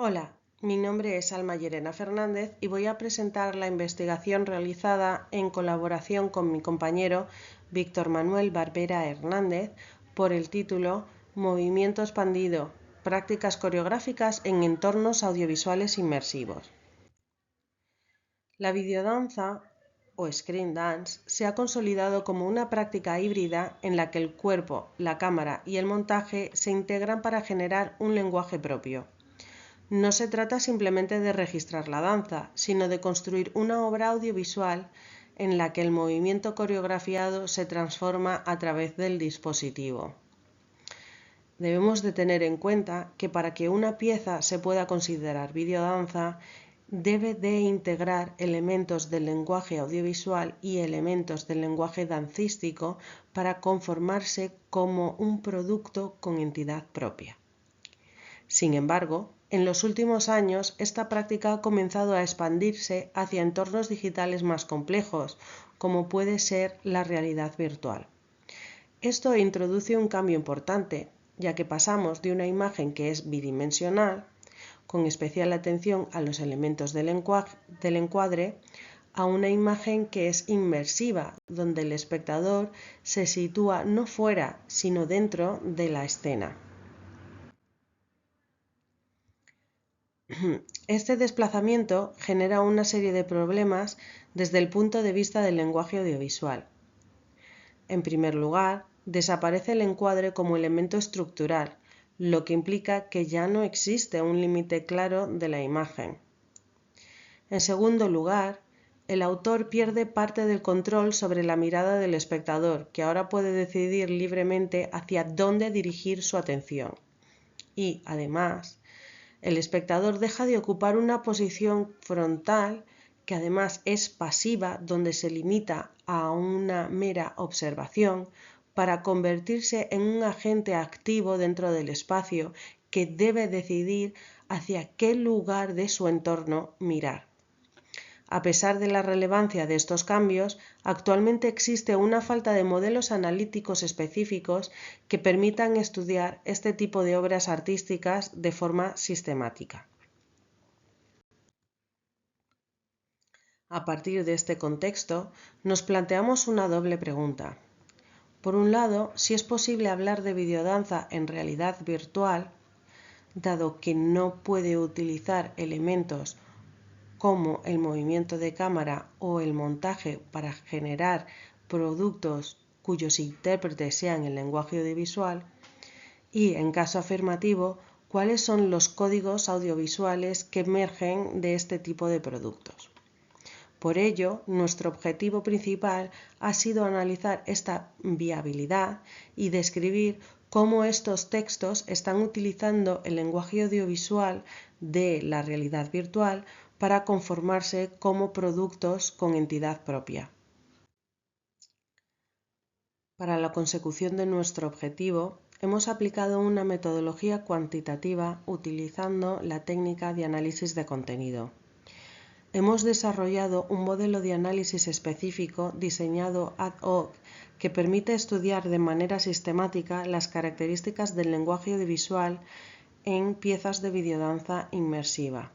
Hola, mi nombre es Alma Llerena Fernández y voy a presentar la investigación realizada en colaboración con mi compañero Víctor Manuel Barbera Hernández por el título Movimiento expandido, prácticas coreográficas en entornos audiovisuales inmersivos. La videodanza o screen dance se ha consolidado como una práctica híbrida en la que el cuerpo, la cámara y el montaje se integran para generar un lenguaje propio. No se trata simplemente de registrar la danza, sino de construir una obra audiovisual en la que el movimiento coreografiado se transforma a través del dispositivo. Debemos de tener en cuenta que para que una pieza se pueda considerar videodanza, debe de integrar elementos del lenguaje audiovisual y elementos del lenguaje dancístico para conformarse como un producto con entidad propia. Sin embargo, en los últimos años esta práctica ha comenzado a expandirse hacia entornos digitales más complejos, como puede ser la realidad virtual. Esto introduce un cambio importante, ya que pasamos de una imagen que es bidimensional, con especial atención a los elementos del encuadre, a una imagen que es inmersiva, donde el espectador se sitúa no fuera, sino dentro de la escena. Este desplazamiento genera una serie de problemas desde el punto de vista del lenguaje audiovisual. En primer lugar, desaparece el encuadre como elemento estructural, lo que implica que ya no existe un límite claro de la imagen. En segundo lugar, el autor pierde parte del control sobre la mirada del espectador, que ahora puede decidir libremente hacia dónde dirigir su atención. Y, además, el espectador deja de ocupar una posición frontal que además es pasiva, donde se limita a una mera observación, para convertirse en un agente activo dentro del espacio que debe decidir hacia qué lugar de su entorno mirar. A pesar de la relevancia de estos cambios, actualmente existe una falta de modelos analíticos específicos que permitan estudiar este tipo de obras artísticas de forma sistemática. A partir de este contexto, nos planteamos una doble pregunta. Por un lado, si es posible hablar de videodanza en realidad virtual, dado que no puede utilizar elementos como el movimiento de cámara o el montaje para generar productos cuyos intérpretes sean el lenguaje audiovisual, y, en caso afirmativo, cuáles son los códigos audiovisuales que emergen de este tipo de productos. Por ello, nuestro objetivo principal ha sido analizar esta viabilidad y describir cómo estos textos están utilizando el lenguaje audiovisual de la realidad virtual para conformarse como productos con entidad propia. Para la consecución de nuestro objetivo, hemos aplicado una metodología cuantitativa utilizando la técnica de análisis de contenido. Hemos desarrollado un modelo de análisis específico diseñado ad hoc que permite estudiar de manera sistemática las características del lenguaje audiovisual en piezas de videodanza inmersiva.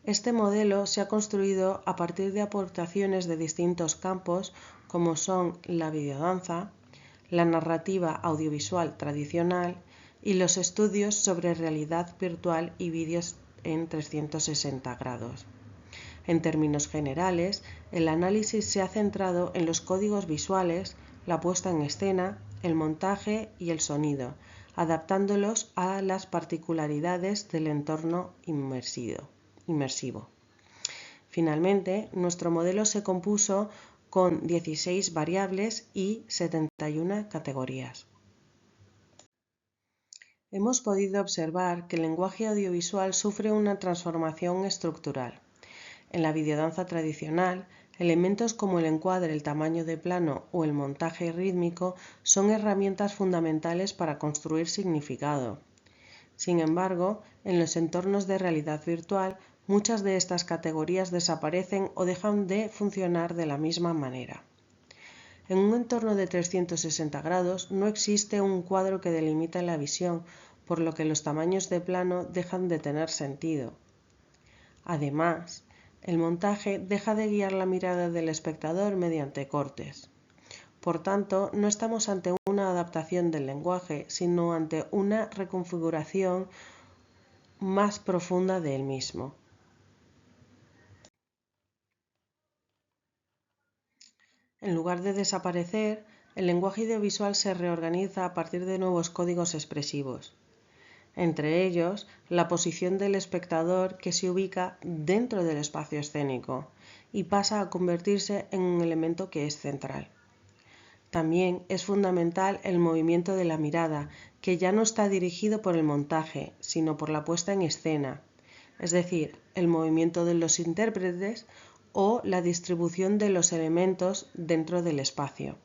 Este modelo se ha construido a partir de aportaciones de distintos campos como son la videodanza, la narrativa audiovisual tradicional y los estudios sobre realidad virtual y vídeos en 360 grados. En términos generales, el análisis se ha centrado en los códigos visuales, la puesta en escena, el montaje y el sonido, adaptándolos a las particularidades del entorno inmersivo. Finalmente, nuestro modelo se compuso con 16 variables y 71 categorías. Hemos podido observar que el lenguaje audiovisual sufre una transformación estructural. En la videodanza tradicional, elementos como el encuadre, el tamaño de plano o el montaje rítmico son herramientas fundamentales para construir significado. Sin embargo, en los entornos de realidad virtual, muchas de estas categorías desaparecen o dejan de funcionar de la misma manera. En un entorno de 360 grados no existe un cuadro que delimite la visión, por lo que los tamaños de plano dejan de tener sentido. Además, el montaje deja de guiar la mirada del espectador mediante cortes. Por tanto, no estamos ante una adaptación del lenguaje, sino ante una reconfiguración más profunda del mismo. En lugar de desaparecer, el lenguaje audiovisual se reorganiza a partir de nuevos códigos expresivos. Entre ellos, la posición del espectador que se ubica dentro del espacio escénico y pasa a convertirse en un elemento que es central. También es fundamental el movimiento de la mirada, que ya no está dirigido por el montaje, sino por la puesta en escena, es decir, el movimiento de los intérpretes o la distribución de los elementos dentro del espacio.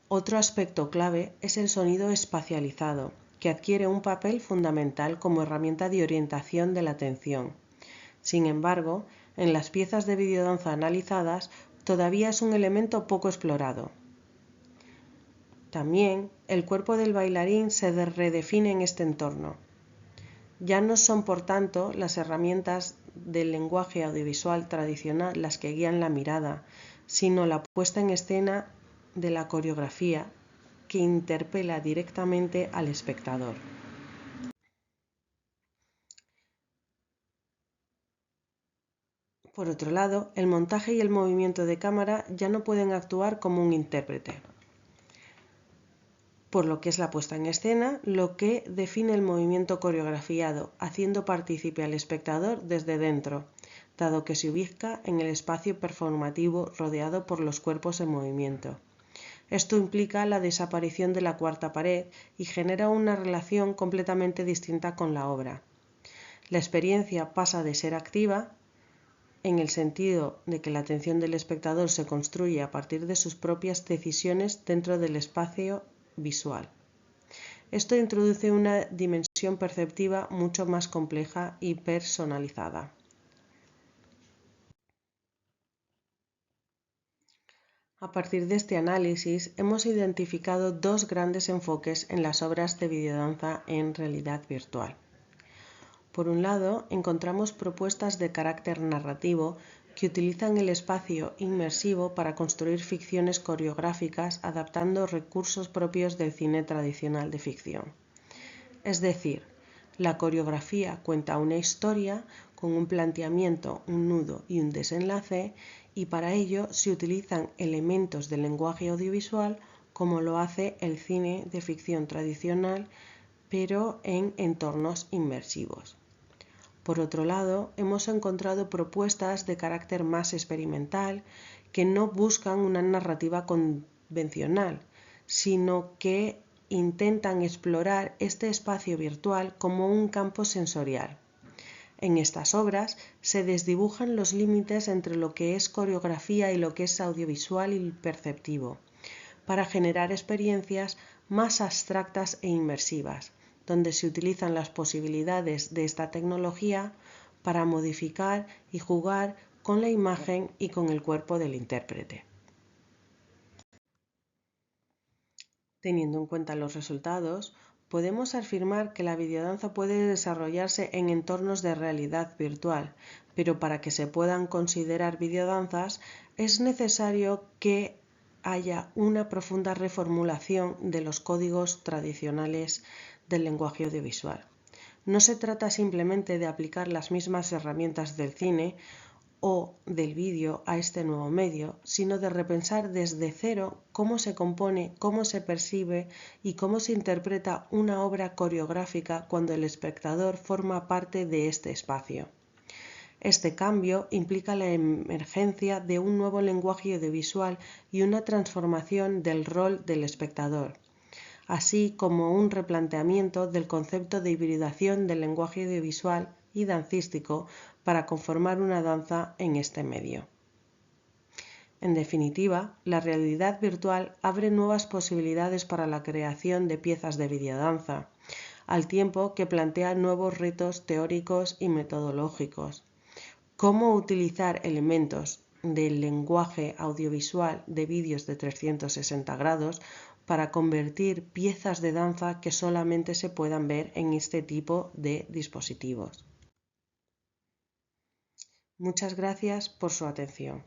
Otro aspecto clave es el sonido espacializado, que adquiere un papel fundamental como herramienta de orientación de la atención. Sin embargo, en las piezas de videodanza analizadas todavía es un elemento poco explorado. También el cuerpo del bailarín se redefine en este entorno. Ya no son, por tanto, las herramientas del lenguaje audiovisual tradicional las que guían la mirada, sino la puesta en escena de la coreografía que interpela directamente al espectador. Por otro lado, el montaje y el movimiento de cámara ya no pueden actuar como un intérprete, por lo que es la puesta en escena lo que define el movimiento coreografiado, haciendo partícipe al espectador desde dentro, dado que se ubica en el espacio performativo rodeado por los cuerpos en movimiento. Esto implica la desaparición de la cuarta pared y genera una relación completamente distinta con la obra. La experiencia pasa de ser activa, en el sentido de que la atención del espectador se construye a partir de sus propias decisiones dentro del espacio visual. Esto introduce una dimensión perceptiva mucho más compleja y personalizada. A partir de este análisis, hemos identificado dos grandes enfoques en las obras de videodanza en realidad virtual. Por un lado, encontramos propuestas de carácter narrativo que utilizan el espacio inmersivo para construir ficciones coreográficas adaptando recursos propios del cine tradicional de ficción. Es decir, la coreografía cuenta una historia con un planteamiento, un nudo y un desenlace, y para ello se utilizan elementos del lenguaje audiovisual como lo hace el cine de ficción tradicional, pero en entornos inmersivos. Por otro lado, hemos encontrado propuestas de carácter más experimental que no buscan una narrativa convencional, sino que intentan explorar este espacio virtual como un campo sensorial. En estas obras se desdibujan los límites entre lo que es coreografía y lo que es audiovisual y perceptivo, para generar experiencias más abstractas e inmersivas, donde se utilizan las posibilidades de esta tecnología para modificar y jugar con la imagen y con el cuerpo del intérprete. Teniendo en cuenta los resultados, podemos afirmar que la videodanza puede desarrollarse en entornos de realidad virtual, pero para que se puedan considerar videodanzas es necesario que haya una profunda reformulación de los códigos tradicionales del lenguaje audiovisual. No se trata simplemente de aplicar las mismas herramientas del cine o del vídeo a este nuevo medio, sino de repensar desde cero cómo se compone, cómo se percibe y cómo se interpreta una obra coreográfica cuando el espectador forma parte de este espacio. Este cambio implica la emergencia de un nuevo lenguaje audiovisual y una transformación del rol del espectador, así como un replanteamiento del concepto de hibridación del lenguaje audiovisual y dancístico para conformar una danza en este medio. En definitiva, la realidad virtual abre nuevas posibilidades para la creación de piezas de videodanza, al tiempo que plantea nuevos retos teóricos y metodológicos. Cómo utilizar elementos del lenguaje audiovisual de vídeos de 360 grados para convertir piezas de danza que solamente se puedan ver en este tipo de dispositivos. Muchas gracias por su atención.